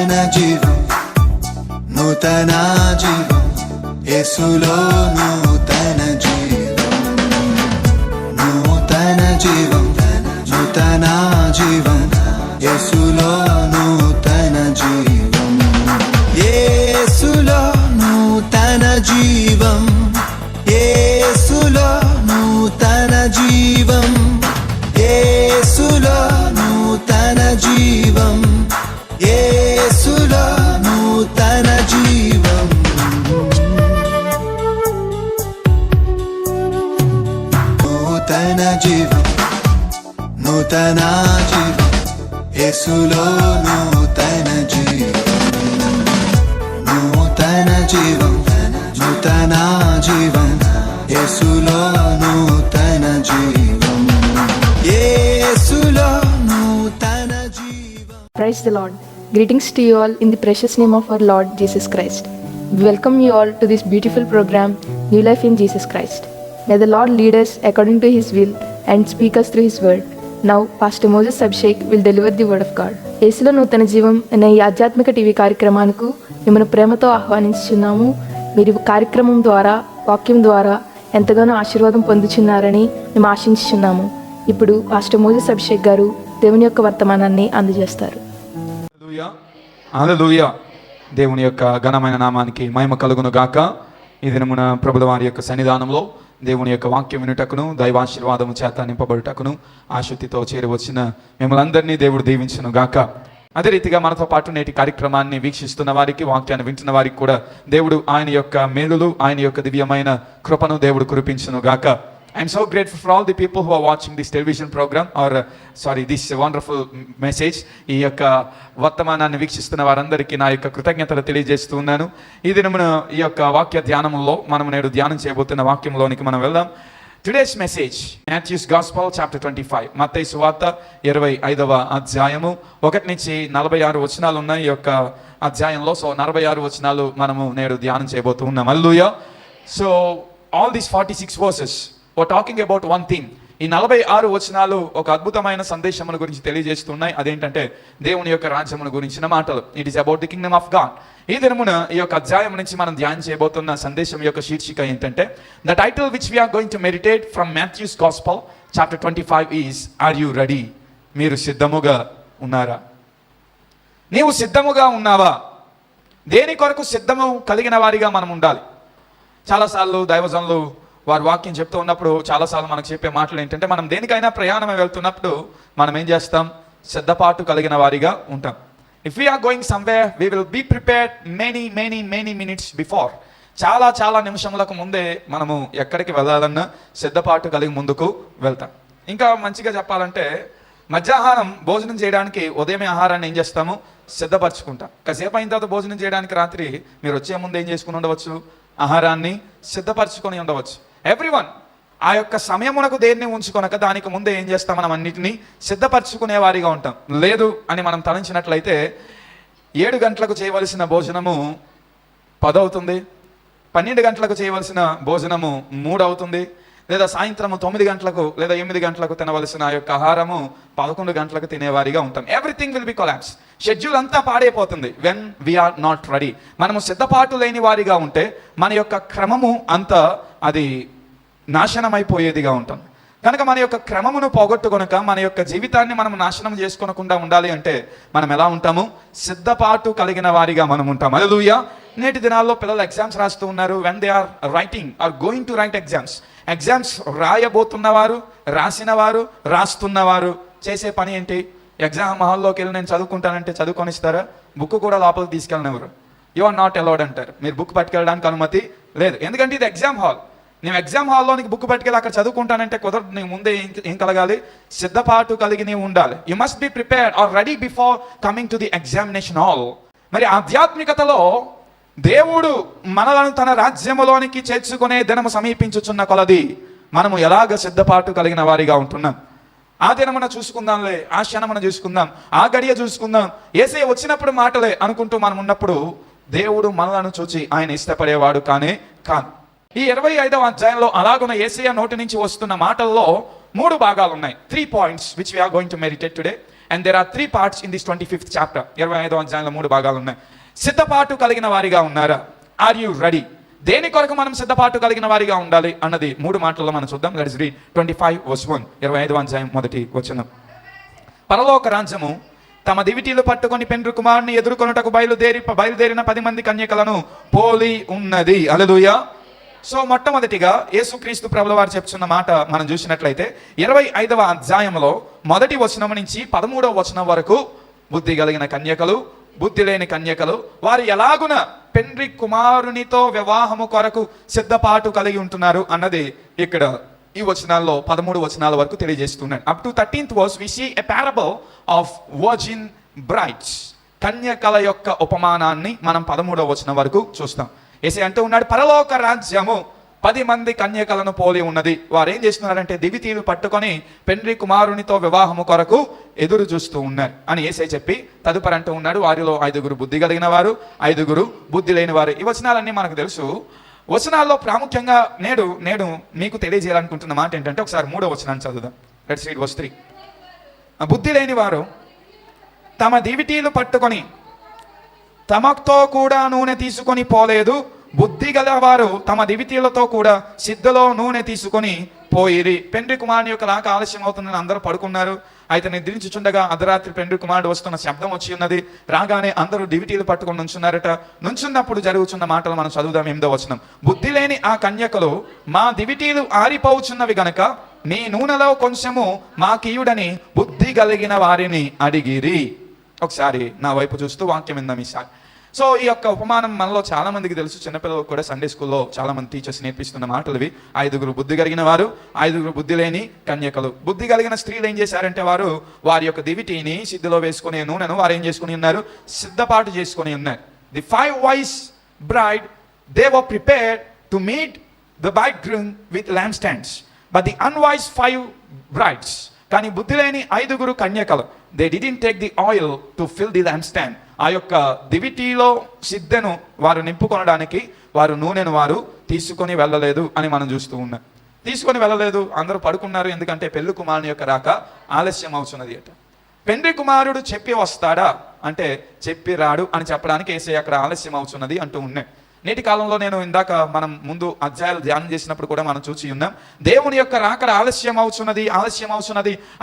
నూతన జీవం, నూతన జీవం, యేసులో నూతన జీవం, నూతన జీవం, నూతన జీవం, యేసులో నూతన జీవం, యేసులో నూతన జీవం, యేసులో నూతన జీవం, యేసులో నూతన జీవం, యేసులో నూతన జీవం, నూతన జీవం, నూతన జీవం, యేసులో నూతన జీవం, నూతన జీవం, నూతన జీవం, యేసులో నూతన జీవం, యేసులో నూతన జీవం. Praise the Lord. Greetings to you all in the precious name of our Lord Jesus Christ. We welcome you all to this beautiful program, New Life in Jesus Christ. May the Lord lead us according to His will and speak us through His word. Now, Pastor Moses Abhishek will deliver the word of God. యేసులో నూతన జీవం అనే ఈ ఆధ్యాత్మిక TV కార్యక్రమానికి మిమ్మల్ని ప్రేమతో ఆహ్వానించుచున్నాము. మీరు ఈ కార్యక్రమం ద్వారా, వాక్యం ద్వారా ఎంతగానో ఆశీర్వాదం పొందుచున్నారని మేము ఆశించుచున్నాము. ఇప్పుడు పాస్టర్ మోజెస్ అభిషేక్ గారు దేవుని యొక్క వర్తమానాన్ని అందజేస్తారు. హల్లెలూయా. దేవుని యొక్క ఘనమైన నామానికి మహిమ కలుగును గాక. ఈ దినమున ప్రభుల వారి యొక్క సన్నిధానంలో దేవుని యొక్క వాక్యం వినుటకును, దైవాశీర్వాదము చేత నింపబడుటకును ఆసక్తితో చేరవచ్చిన మిమ్మల్ని అందరినీ దేవుడు దీవించును గాక. అదే రీతిగా మనతో పాటు నేటి కార్యక్రమాన్ని వీక్షిస్తున్న వారికి, వాక్యాన్ని వింటున్న వారికి కూడా దేవుడు ఆయన యొక్క మేలులు, ఆయన యొక్క దివ్యమైన కృపను దేవుడు కురిపించును గాక. I'm so grateful for all the people who are watching this television program this wonderful message. ఈ యొక్క వర్తమానాన్ని వీక్షిస్తున్న వారందరికీ నా యొక్క కృతజ్ఞతలు తెలియజేస్తూ ఉన్నాను. ఈ దినమున ఈ యొక్క వాక్య ధ్యానంలో మనం నేడు ధ్యానం చేయబోతున్న వాక్యంలోనికి మనం వెళ్దాం. Today's message, Matthew's Gospel, chapter 25. మత్తయి సువార్త 25వ అధ్యాయము 1 నుంచి 46 వచనాలు ఉన్నాయి ఈ యొక్క అధ్యాయంలో. 46 వచనాలు మనము నేడు ధ్యానం చేయబోతూ ఉన్నాం. హల్లెలూయా. So all these 46 verses we're talking about one thing. ఈ 46 వచనాలు ఒక అద్భుతమైన సందేశముల గురించి తెలియజేస్తున్నాయి. అదేంటంటే దేవుని యొక్క రాజ్యముల గురించిన మాటలు. It is about the Kingdom of God. ఈ దినమున ఈ యొక్క అధ్యాయం నుంచి మనం ధ్యానం చేయబోతున్న సందేశం యొక్క శీర్షిక ఏంటంటే, the title which we are going to meditate from Matthew's gospel chapter 25 is are you ready? మీరు సిద్ధముగా ఉన్నారా? నీవు సిద్ధముగా ఉన్నావా? దేని కొరకు సిద్ధము కలిగిన వారిగా మనం ఉండాలి. చాలాసార్లు దైవజనులు వారు వాక్యం చెప్తూ ఉన్నప్పుడు చాలాసార్లు మనకు చెప్పే మాటలు ఏంటంటే, మనం దేనికైనా ప్రయాణం వెళ్తున్నప్పుడు మనం ఏం చేస్తాం? సిద్ధపాటు కలిగిన వారిగా ఉంటాం. If we are going somewhere we will be prepared many minutes before. చాలా నిమిషములకు ముందే మనము ఎక్కడికి వెళ్ళాలన్నా సిద్ధపాటు కలిగి ముందుకు వెళ్తాం. ఇంకా మంచిగా చెప్పాలంటే, మధ్యాహ్నం భోజనం చేయడానికి ఉదయమే ఆహారాన్ని ఏం చేస్తాము? సిద్ధపరచుకుంటాం. కాసేపు అయిన తర్వాత భోజనం చేయడానికి రాత్రి మీరు వచ్చే ముందు ఏం చేసుకుని ఉండవచ్చు? ఆహారాన్ని సిద్ధపరచుకొని ఉండవచ్చు. ఎవ్రీవన్ ఆ యొక్క సమయమునకు దేన్ని ఉంచుకొనక దానికి ముందే ఏం చేస్తాం? మనం అన్నిటినీ సిద్ధపరచుకునే వారిగా ఉంటాం. లేదు అని మనం తలంచినట్లయితే 7 గంటలకు చేయవలసిన భోజనము 10 అవుతుంది, 12 గంటలకు చేయవలసిన భోజనము 3 అవుతుంది, లేదా సాయంత్రము 9 గంటలకు లేదా 8 గంటలకు తినవలసిన ఆ యొక్క ఆహారము 11 గంటలకు తినేవారిగా ఉంటాం. Everything will be collapse. Schedule అంతా పాడైపోతుంది వెన్ వీఆర్ నాట్ రెడీ. మనము సిద్ధపాటు లేని వారిగా ఉంటే మన యొక్క క్రమము అంతా అది నాశనమైపోయేదిగా ఉంటుంది. కనుక మన యొక్క క్రమమును పోగొట్టుకొనక మన యొక్క జీవితాన్ని మనం నాశనం చేసుకోనకుండా ఉండాలి అంటే మనం ఎలా ఉంటాము? సిద్ధపాటు కలిగిన వారిగా మనం ఉంటాం. హల్లెలూయా. నేటి దినాల్లో పిల్లలు ఎగ్జామ్స్ రాస్తూ ఉన్నారు. When they are writing or going to write exams రాయబోతున్నవారు, రాసిన వారు, రాస్తున్నవారు చేసే పని ఏంటి? ఎగ్జామ్ హాల్లోకి వెళ్ళి నేను చదువుకుంటానంటే చదువుకొనిస్తారా? బుక్ కూడా లోపలికి తీసుకెళ్ళినవారు. యు ఆర్ నాట్ అలౌడ్ అంటారు. మీరు బుక్ పట్టుకెళ్ళడానికి అనుమతి లేదు. ఎందుకంటే ఇది ఎగ్జామ్ హాల్. నేను ఎగ్జామ్ హాల్లో నీకు బుక్ పట్టుకెళ్ళి అక్కడ చదువుకుంటానంటే కుదరదు. నీకు ముందే ఏం కలగాలి? సిద్ధపాటు కలిగి నీవు ఉండాలి. You must be prepared or ready before coming to the examination hall. మరి ఆధ్యాత్మికతలో దేవుడు మనలను తన రాజ్యములోనికి చేర్చుకునే దినము సమీపించుచున్న కొలది మనము ఎలాగ సిద్ధపాటు కలిగిన వారిగా ఉంటున్నాం? ఆ దినమున చూసుకుందాంలే, ఆ క్షణమున చూసుకుందాం, ఆ గడియ చూసుకుందాం, యేసయ్య వచ్చినప్పుడు మాటలే అనుకుంటూ మనం ఉన్నప్పుడు దేవుడు మనలను చూచి ఆయన ఇష్టపడేవాడు కానే కాదు. ఈ 25వ అధ్యాయంలో అలాగున్న యేసయ్య నోటి నుంచి వస్తున్న మాటల్లో 3 భాగాలు ఉన్నాయి. 3 points which we are going to meditate today. And there are 3 parts in this 25th chapter. 25వ అధ్యాయంలో 3 భాగాలు ఉన్నాయి. సిద్ధపాటు కలిగిన వారిగా ఉన్నారా? ఆర్ యు రెడీ? దేని కొరకు మనం సిద్ధపాటు కలిగిన వారిగా ఉండాలి అన్నది 3 మాటల్లో మనం చూద్దాం. Let's read 25:1. 25వ అధ్యాయం మొదటి వచనం. పరలోక రాజ్యము తమ దివిటీలు పట్టుకొని పెండ్లి కుమారుని ఎదుర్కొనుటకు బయలుదేరిన 10 మంది కన్యకలను పోలి ఉన్నది. హల్లెలూయా. సో మొట్టమొదటిగా యేసుక్రీస్తు ప్రభుల వారు చెప్తున్న మాట మనం చూసినట్లయితే 25వ అధ్యాయంలో మొదటి వచనం నుంచి 13వ వచనం వరకు బుద్ధి కలిగిన కన్యకలు, బుద్ధి లేని కన్యకలు వారు ఎలాగున పెండ్లి కుమారునితో వివాహము కొరకు సిద్ధపాటు కలిగి ఉంటున్నారు అన్నది ఇక్కడ ఈ వచనాల్లో 13 వచనాల వరకు తెలియజేస్తున్నాడు. Up to 13th verse we see a parable of virgin brides. కన్యకల యొక్క ఉపమానాన్ని మనం 13వ వచనం వరకు చూస్తాం. యేసయ్య అంటూ ఉన్నాడు, పరలోక రాజ్యము 10 మంది కన్యకలను పోలి ఉన్నది. వారు ఏం చేస్తున్నారంటే దివిటీలు పట్టుకొని పెండ్లి కుమారునితో వివాహము కొరకు ఎదురు చూస్తూ ఉన్నారు అని యేసయ్య చెప్పి తదుపరి అంటూ ఉన్నాడు, వారిలో 5 బుద్ధి కలిగిన వారు, 5 బుద్ధి లేని వారు. ఈ వచనాలన్నీ మనకు తెలుసు. వచనాల్లో ప్రాముఖ్యంగా నేడు మీకు తెలియజేయాలనుకుంటున్న మాట ఏంటంటే ఒకసారి 3వ వచనాన్ని చదువుదాం. Let's read verse 3. బుద్ధి లేని వారు తమ దివిటీలు పట్టుకొని తమతో కూడా నూనె తీసుకొని పోలేదు, బుద్ధి గలవారు తమ దివిటీలతో కూడా సిద్ధలో నూనె తీసుకొని పోయిరి. పెండ్లి కుమారుని యొక్క రాక ఆలస్యం అవుతుందని అందరూ పడుకున్నారు. అయితే నిద్రించుచుండగా అర్ధరాత్రి పెండ్లి కుమారుడు వస్తున్న శబ్దం వచ్చి ఉన్నది. రాగానే అందరూ దివిటీలు పట్టుకొని నుంచున్నారట. నుంచున్నప్పుడు జరుగుతున్న మాటలు మనం చదువుదాం. 8వ వచనం. బుద్ధి లేని ఆ కన్యకలు మా దివిటీలు ఆరిపోవుచున్నవి గనక నీ నూనెలో కొంచెము మాకీయుడని బుద్ధి కలిగిన వారిని అడిగిరి. ఒకసారి నా వైపు చూస్తూ వాక్యం విందాం ఈసారి. సో ఈ యొక్క ఉపమానం మనలో చాలా మందికి తెలుసు. చిన్నపిల్లలకు కూడా సండే స్కూల్లో చాలా మంది టీచర్స్ నేర్పిస్తున్న మాటలు ఇవి. 5 బుద్ధి కలిగిన వారు, 5 బుద్ధి లేని కన్యకలు. బుద్ధి కలిగిన స్త్రీలు ఏం చేశారంటే వారి యొక్క దివిటీని సిద్ధిలో వేసుకునే నూనెను వారు ఏం చేసుకుని ఉన్నారు? సిద్ధపాటు చేసుకుని ఉన్నారు. The 5 wise bride, they were prepared to meet the bridegroom with lampstands. But the unwise 5 brides, కానీ బుద్ధి లేని 5 కన్యకలు, they didn't take the oil to fill the lampstand. ఆ యొక్క దివిటీలో సిద్ధను వారు నింపుకొనడానికి వారు నూనెను వారు తీసుకొని వెళ్ళలేదు అని మనం చూస్తూ ఉన్నాం. తీసుకొని వెళ్ళలేదు, అందరూ పడుకున్నారు. ఎందుకంటే పెళ్లి కుమారుని యొక్క రాక ఆలస్యం అవుతున్నది అట. పెండ్లి కుమారుడు చెప్పి వస్తాడా అంటే చెప్పి రాడు అని చెప్పడానికి యేసయ్య అక్కడ ఆలస్యం అవుతున్నది అంటూ ఉన్నాయి. నేటి కాలంలో నేను ఇందాక మనం ముందు అధ్యాయాలు ధ్యానం చేసినప్పుడు కూడా మనం చూసి ఉన్నాం. దేవుని యొక్క రాకడ ఆలస్యం అవుతున్నది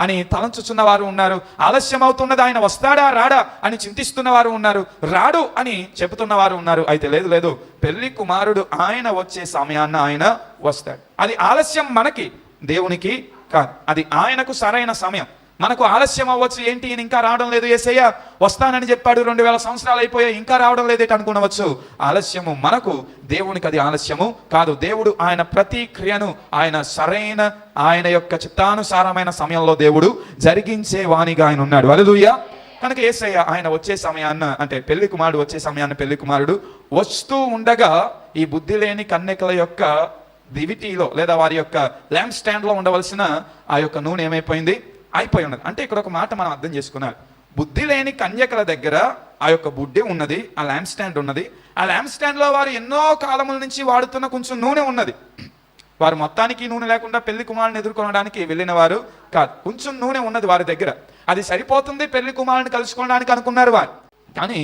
అని తలంచుచున్న వారు ఉన్నారు. ఆలస్యం అవుతున్నది, ఆయన వస్తాడా రాడా అని చింతిస్తున్న వారు ఉన్నారు. రాడు అని చెబుతున్న వారు ఉన్నారు. అయితే లేదు, పెళ్లి కుమారుడు ఆయన వచ్చే సమయాన్న ఆయన వస్తాడు. అది ఆలస్యం మనకి, దేవునికి కాదు. అది ఆయనకు సరైన సమయం. మనకు ఆలస్యం అవ్వచ్చు. ఏంటి ఇంకా రావడం లేదు, యేసయ్య వస్తానని చెప్పాడు, 2000 సంవత్సరాలు అయిపోయాయి, ఇంకా రావడం లేదేటి అనుకునవచ్చు. ఆలస్యము మనకు, దేవునికి అది ఆలస్యము కాదు. దేవుడు ఆయన ప్రతి క్రియను ఆయన యొక్క చిత్తానుసారమైన సమయంలో దేవుడు జరిగించే వాణిగా ఆయన ఉన్నాడు. హల్లెలూయా. కనుక యేసయ్య ఆయన వచ్చే సమయాన్న, అంటే పెళ్లి కుమారుడు వచ్చే సమయాన్ని పెళ్లి కుమారుడు వస్తూ ఉండగా ఈ బుద్ధి లేని కన్యకల యొక్క దివిటీలో లేదా వారి యొక్క ల్యాంప్ స్టాండ్ లో ఉండవలసిన ఆ యొక్క నూనె ఏమైపోయింది? అయిపోయి ఉన్నది. అంటే ఇక్కడ ఒక మాట మనం అర్థం చేసుకున్నారు. బుద్ధి లేని కన్యకల దగ్గర ఆ యొక్క బుడ్డి ఉన్నది, ఆ ల్యాంప్ స్టాండ్ ఉన్నది. ఆ ల్యాంప్ స్టాండ్ లో వారు ఎన్నో కాలముల నుంచి వాడుతున్న కొంచెం నూనె ఉన్నది. వారు మొత్తానికి నూనె లేకుండా పెళ్లి కుమారుని ఎదుర్కొనడానికి వెళ్ళిన వారు కాదు. కొంచెం నూనె ఉన్నది వారి దగ్గర, అది సరిపోతుంది పెళ్లి కుమారుని కలుసుకోవడానికి అనుకున్నారు వారు. కానీ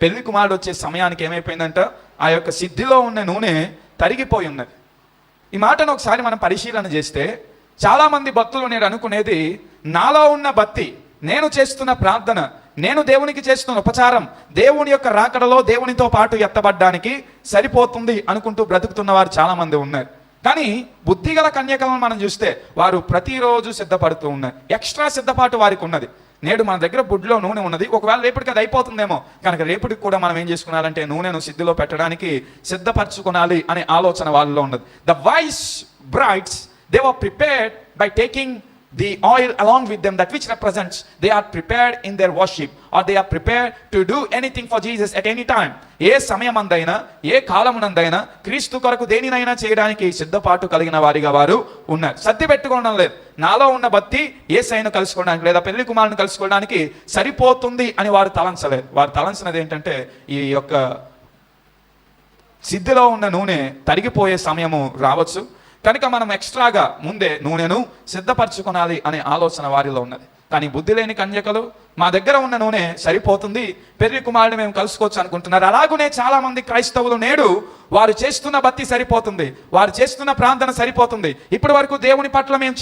పెళ్లి కుమారుడు వచ్చే సమయానికి ఏమైపోయిందంట? ఆ యొక్క సిద్ధిలో ఉన్న నూనె తరిగిపోయి ఉన్నది. ఈ మాటను ఒకసారి మనం పరిశీలన చేస్తే చాలా మంది భక్తులు నేను అనుకునేది, నాలో ఉన్న భక్తి, నేను చేస్తున్న ప్రార్థన, నేను దేవునికి చేస్తున్న ఉపచారం దేవుని యొక్క రాకడలో దేవునితో పాటు ఎత్తబడ్డానికి సరిపోతుంది అనుకుంటూ బ్రతుకుతున్న వారు చాలా మంది ఉన్నారు. కానీ బుద్ధిగల కన్యకలను మనం చూస్తే వారు ప్రతిరోజు సిద్ధపడుతూ ఉన్నారు. ఎక్స్ట్రా సిద్ధపాటు వారికి ఉన్నది. నేడు మన దగ్గర బుడ్లో నూనె ఉన్నది, ఒకవేళ రేపటికి అది అయిపోతుందేమో, కనుక రేపటికి కూడా మనం ఏం చేసుకున్నారంటే నూనెను సిద్ధిలో పెట్టడానికి సిద్ధపరచుకోవాలి అనే ఆలోచన వాళ్ళలో ఉన్నది. The wise brides, they were prepared by taking the oil along with them, that which represents they are prepared in their worship, or they are prepared to do anything for Jesus at any time. ఏ సమయమందైనా, ఏ కాలమునందైనా క్రీస్తు కొరకు దేనినైనా చేయడానికి సిద్ధపాటు కలిగిన వారిగా వారు ఉన్నారు. సర్ది పెట్టుకోవడం లేదు. నాలో ఉన్న భక్తి యేసయ్యను కలుసుకోవడానికి లేదా పెళ్లి కుమారుని కలుసుకోవడానికి సరిపోతుంది అని వారు తలంచలేదు. వారు తలంచినది ఏంటంటే ఈ యొక్క సిద్ధిలో ఉన్న నూనె తరిగిపోయే సమయము రావచ్చు, కనుక మనం ఎక్స్ట్రాగా ముందే నూనెను సిద్ధపరచుకోవాలి అనే ఆలోచన వారిలో ఉన్నది. కానీ బుద్ధి లేని కన్యకలు మా దగ్గర ఉన్న నూనె సరిపోతుంది, పెళ్లి కుమారుని మేము కలుసుకోవచ్చు అనుకుంటున్నారు. అలాగునే చాలా మంది క్రైస్తవులు నేడు వారు చేస్తున్న భక్తి సరిపోతుంది, వారు చేస్తున్న ప్రార్థన సరిపోతుంది, ఇప్పటి వరకు దేవుని పట్ల మేము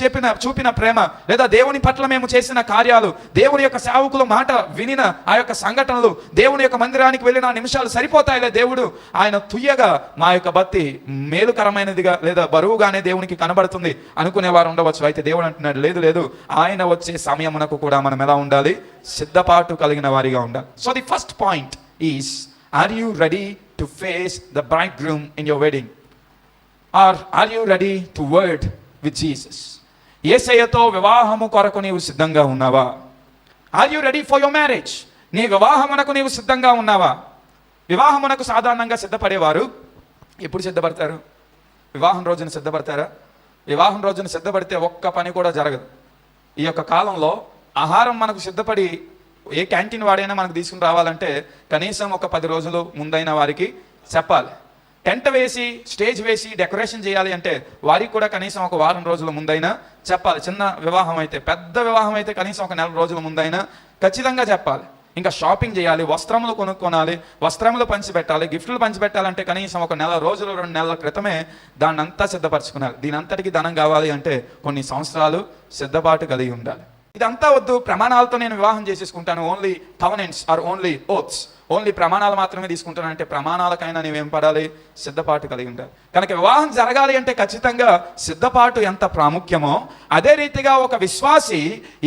చూపిన ప్రేమ, లేదా దేవుని పట్ల మేము చేసిన కార్యాలు, దేవుని యొక్క సేవకుల మాట వినిన ఆ యొక్క సంఘటనలు, దేవుని యొక్క మందిరానికి వెళ్ళిన నిమిషాలు సరిపోతాయిలే, దేవుడు ఆయన తుయ్యగా మా యొక్క భక్తి మేలుకరమైనదిగా లేదా బరువుగానే దేవునికి కనబడుతుంది అనుకునే వారు ఉండవచ్చు. అయితే దేవుడు అంటున్నాడు, లేదు లేదు, ఆయన వచ్చే సమయమునకు కూడా మనం ఎలా ఉండాలి? సిద్ధపాటు కలిగిన వారిగా ఉండాలి. So the first point is, are you ready to face the bridegroom in your wedding? Are you ready to wed with Jesus? యేసయ్యతో వివాహము కొరకు నీవు సిద్ధంగా ఉన్నావా? Are you ready for your marriage? నీ వివాహమునకు నీవు సిద్ధంగా ఉన్నావా? వివాహమునకు సాధారణంగా సిద్ధపడేవారు ఎప్పుడు సిద్ధపడతారు? వివాహం రోజున సిద్ధపడతారా? వివాహం రోజున సిద్ధపడితే ఒక్క పని కూడా జరగదు. ఈ యొక్క కాలంలో ఆహారం మనకు సిద్ధపడి ఏ క్యాంటీన్ వాడైనా మనకు తీసుకుని రావాలంటే కనీసం ఒక 10 రోజులు ముందైన వారికి చెప్పాలి. టెంట్ వేసి స్టేజ్ వేసి డెకరేషన్ చేయాలి అంటే వారికి కూడా కనీసం ఒక వారం రోజుల ముందైనా చెప్పాలి. చిన్న వివాహం అయితే, పెద్ద వివాహం అయితే కనీసం ఒక 4 రోజుల ముందైనా ఖచ్చితంగా చెప్పాలి. ఇంకా షాపింగ్ చేయాలి, వస్త్రములు కొనుక్కోనాలి, వస్త్రములు పంచిపెట్టాలి, గిఫ్ట్లు పంచిపెట్టాలంటే కనీసం ఒక 1 రోజులు 2 నెలల క్రితమే దాన్ని అంతా సిద్ధపరచుకున్నారు. దీని అంతటికి ధనం కావాలి అంటే కొన్ని సంవత్సరాలు సిద్ధపాటు కలిగి ఉండాలి. ఇదంతా వద్దు, ప్రమాణాలతో నేను వివాహం చేసేసుకుంటాను, only covenants or only oaths, only ప్రమాణాలు మాత్రమే తీసుకుంటానంటే ప్రమాణాలకైనా నీవేం పడాలి? సిద్ధపాటు కలిగి ఉండాలి. కనుక వివాహం జరగాలి అంటే ఖచ్చితంగా సిద్ధపాటు ఎంత ప్రాముఖ్యమో అదే రీతిగా ఒక విశ్వాసి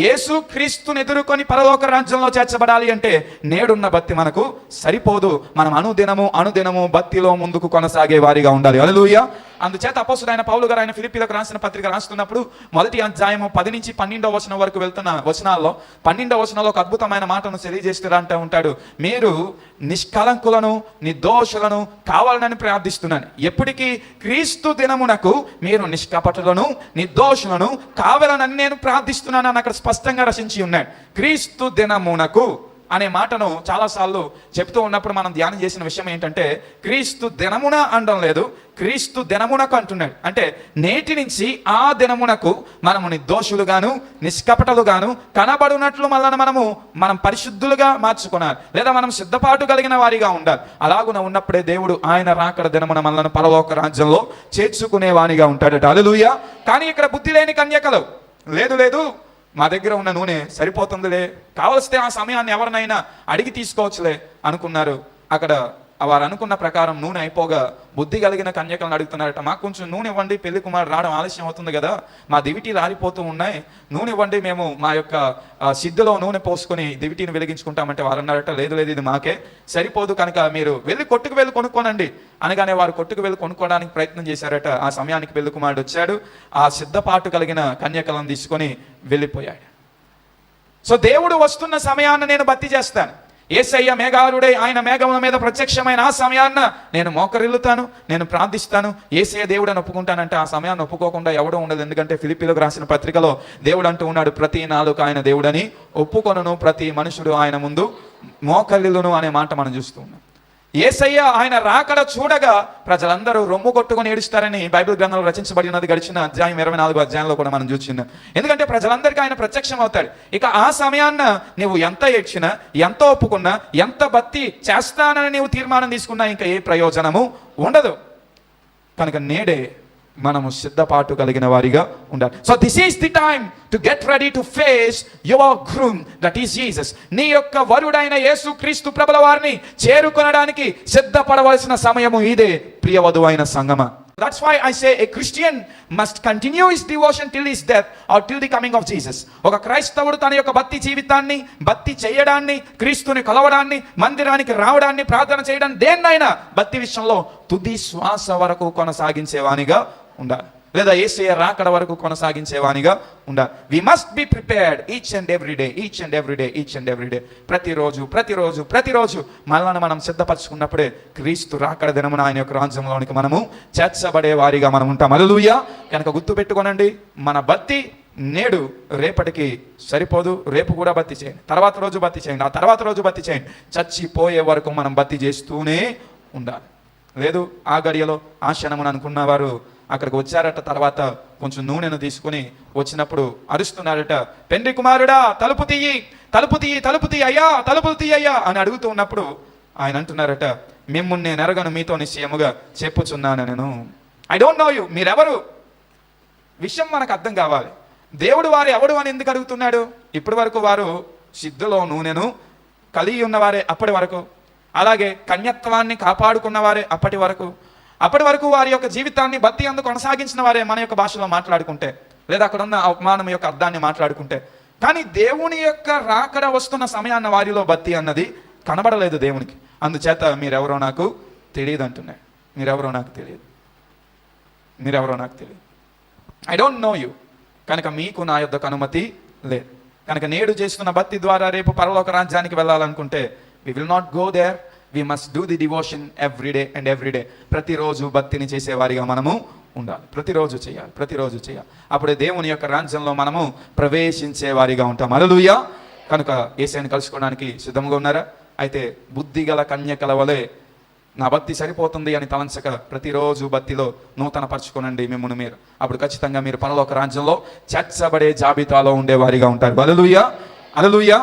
యేసు క్రీస్తుని ఎదుర్కొని పరలోక రాజ్యంలో చేర్చబడాలి అంటే నేడున్న భక్తి మనకు సరిపోదు. మనం అనుదినము భక్తిలో ముందుకు కొనసాగే వారిగా ఉండాలి. హల్లెలూయా. అందుచేత అపోస్తలుడైన పౌలు గారు ఆయన ఫిలిప్పీలకు రాసిన పత్రిక రాస్తున్నప్పుడు 1వ అధ్యాయము 10 నుంచి 12వ వచనం వరకు వెళ్తున్న వచనాల్లో 12వ వచనంలో ఒక అద్భుతమైన మాటను తెలియజేస్తూ అంటూ ఉంటాడు, మీరు నిష్కలంకులను నిర్దోషులను కావాలని ప్రార్థిస్తున్నాను. ఎప్పటికీ? క్రీస్తు దినమునకు మీరు నిష్కపటులను నిర్దోషులను కావాలని నేను ప్రార్థిస్తున్నాను అని అక్కడ స్పష్టంగా రచించి ఉన్నాడు. క్రీస్తు దినమునకు అనే మాటను చాలాసార్లు చెప్తూ ఉన్నప్పుడు మనం ధ్యానం చేసిన విషయం ఏంటంటే, క్రీస్తు దినమున అనడం లేదు, క్రీస్తు దినమునకు అంటున్నాడు. అంటే నేటి నుంచి ఆ దినమునకు మనము నిర్దోషులుగాను నిష్కపటలుగాను కనబడినట్లు మనం పరిశుద్ధులుగా మార్చుకున్నారు, లేదా మనం సిద్ధపాటు కలిగిన వారిగా ఉండాలి. అలాగున ఉన్నప్పుడే దేవుడు ఆయన రాకడ దినమున మనల్ని పరలోక రాజ్యంలో చేర్చుకునే వానిగా ఉంటాడట. హల్లెలూయా. కానీ ఇక్కడ బుద్ధి లేని కన్యకలు, లేదు లేదు, మా దగ్గర ఉన్న నూనె సరిపోతుందిలే, కావలిస్తే ఆ సమయాన్ని ఎవరినైనా అడిగి తీసుకోవచ్చులే అనుకున్నారు. అక్కడ వారు అనుకున్న ప్రకారం నూనె అయిపోగా బుద్ధి కలిగిన కన్యకలను అడుగుతున్నారట, మాకు కొంచెం నూనె ఇవ్వండి, పెళ్లి కుమారుడు రావడం ఆలస్యం అవుతుంది కదా, మా దివిటీలు ఆరిపోతూ ఉన్నాయి, నూనె ఇవ్వండి, మేము మా యొక్క సిద్ధులో నూనె పోసుకొని దివిటీని వెలిగించుకుంటామంటే వారు అన్నారట, లేదు లేదు, ఇది మాకే సరిపోదు, కనుక మీరు కొట్టుకు వెళ్ళి కొనుక్కోనండి అనగానే వారు కొట్టుకు వెళ్ళి కొనుక్కోవడానికి ప్రయత్నం చేశారట. ఆ సమయానికి పెళ్లి కుమారుడు వచ్చాడు, ఆ సిద్ధపాటు కలిగిన కన్యకలను తీసుకొని వెళ్ళిపోయాడు. సో దేవుడు వస్తున్న సమయాన్ని నేను భక్తి చేస్తాను. యేసయ్య మేఘారుడై ఆయన మేఘముల మీద ప్రత్యక్షమైన ఆ సమయాన్న నేను మోకరిల్లుతాను, నేను ప్రార్థిస్తాను, యేసయ్య దేవుడని ఒప్పుకుంటానంటే ఆ సమయాన్ని ఒప్పుకోకుండా ఎవడో ఉండదు. ఎందుకంటే ఫిలిప్పీలకు రాసిన పత్రికలో దేవుడు అంటూ ఉన్నాడు, ప్రతి నాలుక ఆయన దేవుడని ఒప్పుకొనును, ప్రతి మనుషుడు ఆయన ముందు మోకరిల్లును అనే మాట మనం చూస్తూ ఉన్నాం. యేసయ్య ఆయన రాకడ చూడగా ప్రజలందరూ రొమ్ము కొట్టుకొని ఏడుస్తారని బైబిల్ గ్రంథంలో రచించబడి ఉన్నది. గడిచిన అధ్యాయం 24వ అధ్యాయంలో కూడా మనం చూస్తున్నాం. ఎందుకంటే ప్రజలందరికీ ఆయన ప్రత్యక్షం అవుతాడు. ఇక ఆ సమయాన్న నువ్వు ఎంత ఏడ్చినా, ఎంత ఒప్పుకున్నా, ఎంత భక్తి చేస్తానని నీవు తీర్మానం తీసుకున్నా ఇంకా ఏ ప్రయోజనము ఉండదు. కనుక నేడే మనము సిద్ధపాటు కలిగిన వారిగా ఉండాలి. So this is the time to get ready to face your groom, that is Jesus. నీ యొక్క వరుడైన యేసు క్రీస్తు ప్రభుల వారిని చేరుకొనడానికి సిద్ధపడవలసిన సమయము ఇదే, ప్రియవధువు అయిన సంగమ. That's why I say a Christian must continue his devotion till his death or till the coming of Jesus. ఒక క్రైస్తవుడు తన యొక్క భక్తి జీవితాన్ని, భక్తి చేయడాన్ని, క్రీస్తుని కలవడాన్ని, మందిరానికి రావడాన్ని, ప్రార్థన చేయడాన్ని, దేన్నైనా భక్తి విషయంలో తుది శ్వాస వరకు కొనసాగించేవానిగా ఉండాలి, లేదా యేసయ్య రాకడ వరకు కొనసాగించేవానిగా ఉండాలి. We must be prepared each and every day. ప్రతిరోజు మనల్ని మనం సిద్ధపరచుకున్నప్పుడే క్రీస్తు రాకడ దినమున ఆయన యొక్క రాజ్యంలోనికి మనము చేర్చబడే వారిగా మనం ఉంటాం. హల్లెలూయా. కనుక గుర్తు పెట్టుకోనండి, మన భక్తి నేడు రేపటికి సరిపోదు. రేపు కూడా భక్తి చేయండి, తర్వాత రోజు భక్తి చేయండి, ఆ తర్వాత రోజు భక్తి చేయండి, చచ్చిపోయే వరకు మనం భక్తి చేస్తూనే ఉండాలి. లేదు ఆ గడియలో ఆ క్షణమున అనుకున్నవారు అక్కడికి వచ్చారట. తర్వాత కొంచెం నూనెను తీసుకుని వచ్చినప్పుడు అరుస్తున్నారట, పెండ్లి కుమారుడా తలుపు తీయి, తలుపు తీయి, తలుపు తీయి అయ్యా, తలుపులు తీయ్యా అని అడుగుతూ ఉన్నప్పుడు ఆయన అంటున్నారట, మిమ్ముని నేను ఎరగను, మీతో నిశ్చయముగా చెప్పుచున్నాను నేను. ఐ డోంట్ నో యూ, మీరెవరు? విషయం మనకు అర్థం కావాలి. దేవుడు వారు ఎవడు అని ఎందుకు అడుగుతున్నాడు? ఇప్పటి వరకు వారు సిద్ధులో నూనెను కలిగి ఉన్నవారే అప్పటి వరకు, అలాగే కన్యత్వాన్ని కాపాడుకున్నవారే అప్పటి వరకు వారి యొక్క జీవితాన్ని భక్తి అందు కొనసాగించిన వారే మన యొక్క భాషలో మాట్లాడుకుంటే, లేదా అక్కడ ఉన్న అవమానం యొక్క అర్థాన్ని మాట్లాడుకుంటే. కానీ దేవుని యొక్క రాకడ వస్తున్న సమయాన్న వారిలో భక్తి అన్నది కనబడలేదు దేవునికి. అందుచేత మీరెవరో నాకు తెలియదు అంటున్నాడు. మీరెవరో నాకు తెలియదు, మీరెవరో నాకు తెలియదు. I don't no you. కనుక మీకు నా యొద్దకు అనుమతి లేదు. కనుక నేడు చేస్తున్న భక్తి ద్వారా రేపు పరలోక రాజ్యానికి వెళ్ళాలనుకుంటే we will not go there. We must do the devotion every day and every day. ప్రతిరోజు భక్తిని చేసేవారిగా మనము ఉండాలి. ప్రతిరోజు చేయాలి. అప్పుడే దేవుని యొక్క రాజ్యంలో మనము ప్రవేశించేవారిగా ఉంటాం. హల్లెలూయా. కనుక యేసయ్యను కలుసుకోవడానికి సిద్ధంగా ఉన్నారా? అయితే బుద్ధిగల కన్యకల వలె నా భక్తి సరిపోతుంది అని తలంచక ప్రతిరోజు భక్తిలో నూతన పరచుకోనండి మిమ్మల్ని మీరు. అప్పుడు ఖచ్చితంగా మీరు పరలోక రాజ్యంలో చేర్చబడే జాబితాలో ఉండేవారిగా ఉంటారు. హల్లెలూయా, హల్లెలూయా.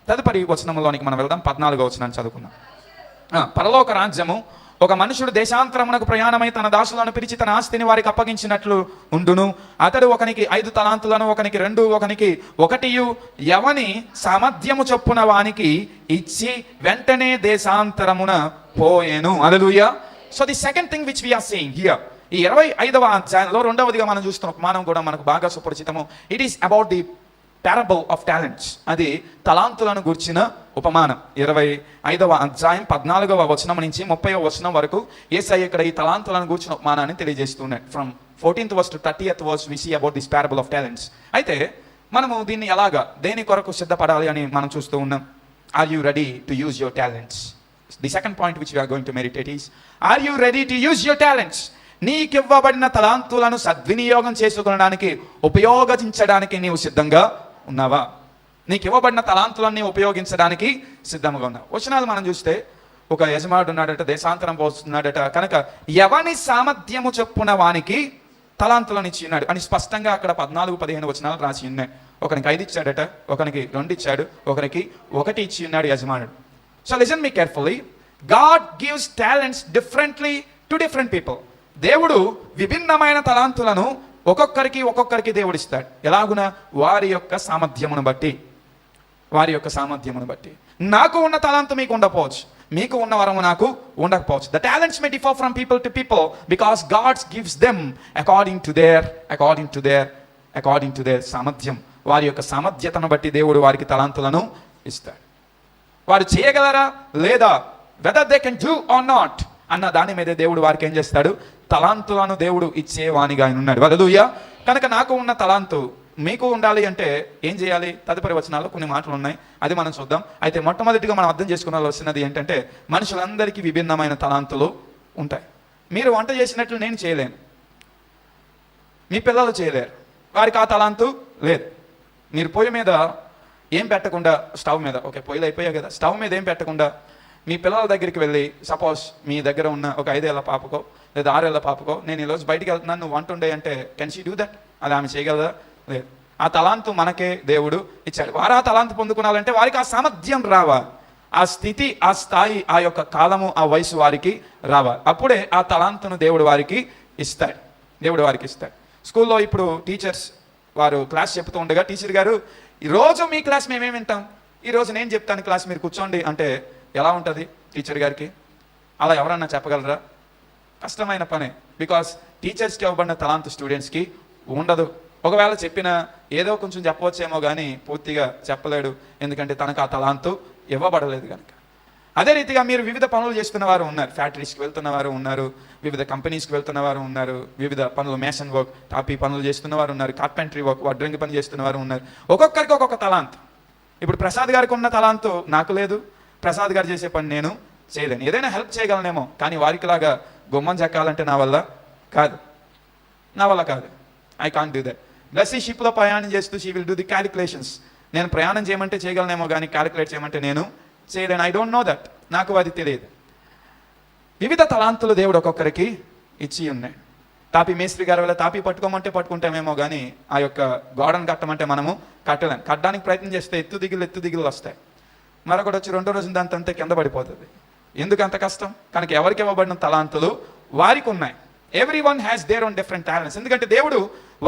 తదుపరి వచనంలోనికి మనం వెళ్దాం. 14వ వచనాన్ని చదువుకుందాం. పరలోక రాజ్యము ఒక మనుషుడు దేశాంతరమునకు ప్రయాణమై తన దాసులను పిలిచి తన ఆస్తిని వారికి అప్పగించినట్లు ఉండును. అతడు ఒకనికి 5 తలాంతులను, ఒకనికి 2, ఒకనికి 1 ఎవని సామర్థ్యము చొప్పున వానికి ఇచ్చి వెంటనే దేశాంతరమున పోయేను. Hallelujah. So the second thing which we are seeing here, ఈ 25వ అధ్యాయంలో రెండవదిగా మనం చూస్తున్నాం, మనం కూడా మనకు బాగా సుపరిచితము. It is about the parable of talents. అది తలాంతులను గుర్చిన ఉపమానం. 25వ అధ్యాయం 14వ వచనం నుంచి 30వ వచనం వరకు యేసయ్య ఇక్కడ ఈ తలాంతులను గుర్చిన ఉపమానాన్ని తెలియజేస్తున్నాడు. From 14th verse to 30th verse we see about this parable of talents. అయితే మనము దీన్ని ఎలాగా దేని కొరకు సిద్ధపడాలి అని మనం చూస్తూ ఉన్నాం. Are you ready to use your talents? The second point which we are going to meditate is, are you ready to use your talents? నీకివ్వబడిన తలాంతులను సద్వినియోగం చేసుకోవడానికి, ఉపయోగించడానికి నీవు సిద్ధంగా ఉన్నావా? నీకు ఇవ్వబడిన తలాంతులన్నీ ఉపయోగించడానికి సిద్ధంగా ఉన్నావు. వచనాలు మనం చూస్తే ఒక యజమానుడు ఉన్నాడట, దేశాంతరం పోస్తున్నాడట. కనుక ఎవని సామర్థ్యము చొప్పున వానికి తలాంతులను ఇచ్చి ఉన్నాడు అని స్పష్టంగా అక్కడ 14-15 వచనాలు రాసి ఉన్నాయి. ఒకరికి 5 ఇచ్చాడట, ఒకరికి 2 ఇచ్చాడు, ఒకరికి 1 ఇచ్చి ఉన్నాడు యజమానుడు. So listen me carefully. God gives talents differently to different people. దేవుడు విభిన్నమైన తలాంతులను ఒక్కొక్కరికి దేవుడు ఇస్తాడు. ఎలాగున? వారి యొక్క సామర్థ్యమును బట్టి. నాకు ఉన్న తలాంతు మీకు ఉండకపోవచ్చు, మీకు ఉన్న వరము నాకు ఉండకపోవచ్చు. The talents May differ from people to people because God gives them according to their సామర్థ్యం. వారి యొక్క సామర్థ్యతను బట్టి దేవుడు వారికి తలాంతులను ఇస్తాడు. వారు చేయగలరా లేదా, whether they can do or not అన్న దాని మీద దేవుడు వారికి ఏం చేస్తాడు? తలాంతులను దేవుడు ఇచ్చేవానిగా ఆయన ఉన్నాడు. హల్లెలూయా. కనుక నాకు ఉన్న తలాంతు మీకు ఉండాలి అంటే ఏం చేయాలి? తదుపరి వచనాల్లో కొన్ని మాటలు ఉన్నాయి, అది మనం చూద్దాం. అయితే మొట్టమొదటిగా మనం అర్థం చేసుకోవాల్సినది ఏంటంటే, మనుషులందరికీ విభిన్నమైన తలాంతులు ఉంటాయి. మీరు వంట చేసినట్లు నేను చేయలేను, మీ పిల్లలు చేయలేరు, వారికి ఆ తలాంతు లేదు. మీరు పొయ్యి మీద ఏం పెట్టకుండా, స్టవ్ మీద, ఓకే పొయ్యిలు అయిపోయాయి కదా, స్టవ్ మీద ఏం పెట్టకుండా మీ పిల్లల దగ్గరికి వెళ్ళి, సపోజ్ మీ దగ్గర ఉన్న ఒక 5 ఏళ్ల పాపకో లేదా 6 ఏళ్ల పాపకో, నేను ఈరోజు బయటికి వెళ్తున్నాను, నువ్వు వంట ఉండే అంటే కెన్ షీ డూ దట్? అది ఆమె చేయగలదా? లేదు. ఆ తలాంతు మనకే దేవుడు ఇచ్చాడు. వారు ఆ తలాంతు పొందుకోవాలంటే వారికి ఆ సామర్థ్యం రావాలి, ఆ స్థితి, ఆ స్థాయి, ఆ యొక్క కాలము, ఆ వయసు వారికి రావాలి. అప్పుడే ఆ తలాంతును దేవుడు వారికి ఇస్తాడు. స్కూల్లో ఇప్పుడు టీచర్స్ వారు క్లాస్ చెప్తూ ఉండగా, టీచర్ గారు ఈరోజు మీ క్లాస్ మేమేమి వింటాం, ఈరోజు నేను చెప్తాను క్లాస్ మీరు కూర్చోండి అంటే ఎలా ఉంటుంది టీచర్ గారికి? అలా ఎవరన్నా చెప్పగలరా? కష్టమైన పనే. బికాస్ టీచర్స్కి ఇవ్వబడిన తలాంతు స్టూడెంట్స్కి ఉండదు. ఒకవేళ చెప్పినా ఏదో కొంచెం చెప్పవచ్చేమో కానీ పూర్తిగా చెప్పలేడు, ఎందుకంటే తనకు ఆ తలాంతు ఇవ్వబడలేదు కనుక. అదే రీతిగా మీరు వివిధ పనులు చేస్తున్న వారు ఉన్నారు, ఫ్యాక్టరీస్కి వెళ్తున్న వారు ఉన్నారు, వివిధ కంపెనీస్కి వెళ్తున్న వారు ఉన్నారు, వివిధ పనులు, మేషన్ వర్క్, టాపీ పనులు చేస్తున్న వారు ఉన్నారు, కార్పెంటరీ వర్క్, వడ్రంగి పని చేస్తున్న వారు ఉన్నారు. ఒక్కొక్కరికి ఒక్కొక్క తలాంతు. ఇప్పుడు ప్రసాద్ గారికి ఉన్న తలాంతు నాకు లేదు, ప్రసాద్ గారు చేసే పని నేను చేయలేను. ఏదైనా హెల్ప్ చేయగలనేమో, కానీ వారికిలాగా గుమ్మం చెక్కాలంటే నా వల్ల కాదు. I can't do that. Blessy షిప్లో ప్రయాణం చేస్తూ she will do the calculations. నేను ప్రయాణం చేయమంటే చేయగలనేమో కానీ క్యాలిక్యులేట్ చేయమంటే నేను చేయలేను. I don't know that. నాకు అది తెలియదు. వివిధ తలాంతులు దేవుడు ఒక్కొక్కరికి ఇచ్చి ఉన్నాయి. తాపి మేస్త్రి గారు వల్ల తాపి పట్టుకోమంటే పట్టుకుంటామేమో కానీ ఆ యొక్క గోడను కట్టమంటే మనము కట్టలేం. కట్టడానికి ప్రయత్నం చేస్తే ఎత్తు దిగులు వస్తాయి. మరొకటి వచ్చి రెండో రోజు దాని అంతే కింద పడిపోతుంది. ఎందుకు అంత కష్టం? కనుక ఎవరికి ఇవ్వబడిన తలాంతులు వారికి ఉన్నాయి. Everyone has their own different talents. ఎందుకంటే దేవుడు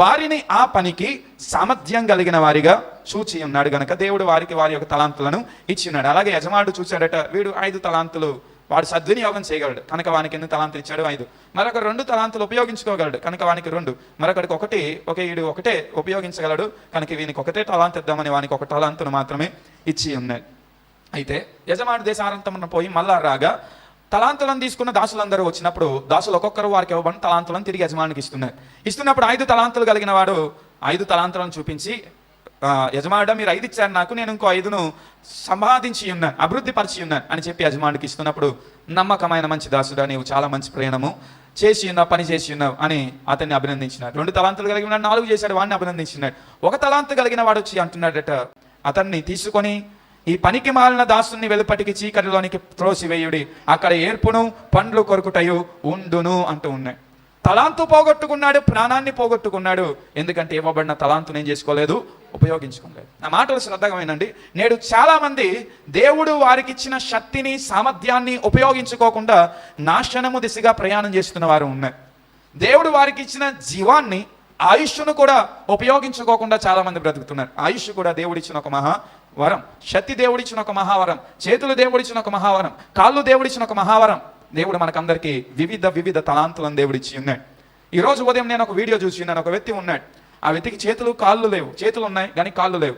వారిని ఆ పనికి సామర్థ్యం కలిగిన వారిగా చూచి ఉన్నాడు గనక దేవుడు వారికి వారి యొక్క తలాంతులను ఇచ్చి ఉన్నాడు. అలాగే యజమానుడు చూశాడట, వీడు 5 తలాంతులు వాడు సద్వినియోగం చేయగలడు కనుక వానికి ఎన్ని తలాంతులు ఇచ్చాడు? 5. మరొక 2 తలాంతులు ఉపయోగించుకోగలడు కనుక వానికి 2. మరొకడికి ఒకటే ఉపయోగించగలడు కనుక వీనికి ఒకటే తలాంతు ఇద్దామని వానికి 1 తలాంతును మాత్రమే ఇచ్చి ఉన్నాడు. అయితే యజమానుడు దేశాంతమున పోయి మళ్ళా రాగా తలాంతులను తీసుకున్న దాసులందరూ వచ్చినప్పుడు దాసులు ఒక్కొక్కరు వారికి ఇవ్వబడిన తలాంతులను తిరిగి యజమానికి ఇస్తున్నప్పుడు 5 తలాంతులు కలిగిన వాడు 5 తలాంతులను చూపించి, యజమానుడా మీరు 5 ఇచ్చారు నాకు, నేను ఇంకో 5ను సంపాదించి ఉన్నాను, అభివృద్ధి పరిచి ఉన్నాను అని చెప్పి యజమానికి ఇస్తున్నప్పుడు, నమ్మకమైన మంచి దాసుడా నీవు చాలా మంచి ప్రయాణము చేసి ఉన్నావు, పని చేసి ఉన్నావు అని అతన్ని అభినందించినాడు. 2 తలాంతులు కలిగిన వాడు 4 చేశాడు, వాడిని అభినందించినాడు. 1 తలాంతు కలిగిన వాడు వచ్చి అంటున్నాడట, అతన్ని తీసుకొని ఈ పనికి మాలిన దాసుని వెలుపటికి చీకటిలోనికి త్రోసివేయుడి, అక్కడ ఏర్పును పండ్లు కొరుకుటయు ఉండును అంటూ ఉన్నాయి. తలాంతు పోగొట్టుకున్నాడు, ప్రాణాన్ని పోగొట్టుకున్నాడు. ఎందుకంటే ఇవ్వబడిన తలాంతును ఏం చేసుకోలేదు? ఉపయోగించుకోలేదు. నా మాటలు శ్రద్ధగా వినండి. నేడు చాలా మంది దేవుడు వారికి ఇచ్చిన శక్తిని సామర్థ్యాన్ని ఉపయోగించుకోకుండా నాశనము దిశగా ప్రయాణం చేస్తున్న వారు ఉన్నారు. దేవుడు వారికి ఇచ్చిన జీవాన్ని, ఆయుష్ను కూడా ఉపయోగించుకోకుండా చాలా మంది బ్రతుకుతున్నారు. ఆయుష్ కూడా దేవుడిచ్చిన ఒక మహావరం, శక్తి దేవుడిచ్చిన ఒక మహావరం, చేతులు దేవుడిచ్చిన ఒక మహావరం, కాళ్ళు దేవుడిచ్చిన ఒక మహావరం. దేవుడు మనకందరికీ వివిధ తలాంతులను దేవుడిచ్చి ఉన్నాడు. ఈరోజు ఉదయం నేను ఒక వీడియో చూసి ఉన్నాను. ఒక వ్యక్తి ఉన్నాడు, ఆ వ్యక్తికి చేతులు కాళ్ళు లేవు, చేతులు ఉన్నాయి కానీ కాళ్ళు లేవు.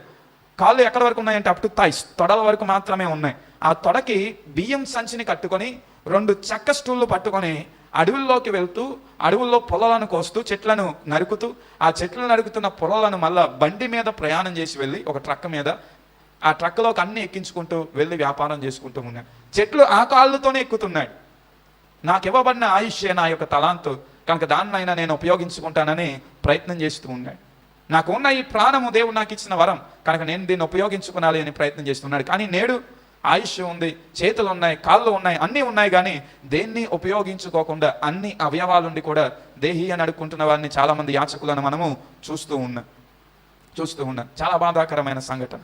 కాళ్ళు ఎక్కడి వరకు ఉన్నాయంటే అప్ టు థైస్, తొడల వరకు మాత్రమే ఉన్నాయి. ఆ తొడకి బియ్యం సంచిని కట్టుకొని 2 చెక్క స్టూళ్ళు పట్టుకొని అడవుల్లోకి వెళ్తూ అడవుల్లో పొలాలను కోస్తూ చెట్లను నరుకుతూ ఆ చెట్లు నరుకుతున్న పొలాలను మళ్ళా బండి మీద ప్రయాణం చేసి వెళ్ళి ఒక ట్రక్ మీద ఆ ట్రక్లోకి అన్ని ఎక్కించుకుంటూ వెళ్ళి వ్యాపారం చేసుకుంటూ ఉన్నాడు. చెట్లు ఆ కాళ్ళతోనే ఎక్కుతున్నాడు. నాకు ఇవ్వబడిన ఆయుష్యే నా యొక్క తలాంతు కనుక దాన్నైనా నేను ఉపయోగించుకుంటానని ప్రయత్నం చేస్తూ ఉన్నాడు. నాకు ఉన్న ఈ ప్రాణము దేవుడు నాకు ఇచ్చిన వరం కనుక నేను దీన్ని ఉపయోగించుకోవాలి అని ప్రయత్నం చేస్తున్నాడు. కానీ నేడు ఆయుష్ ఉంది, చేతులు ఉన్నాయి, కాళ్ళు ఉన్నాయి, అన్నీ ఉన్నాయి, కానీ దేన్ని ఉపయోగించుకోకుండా అన్ని అవయవాలుండి కూడా దేహి అని అడుక్కుంటున్న వారిని చాలా మంది యాచకులను మనము చూస్తూ ఉన్నాం. చాలా బాధాకరమైన సంఘటన.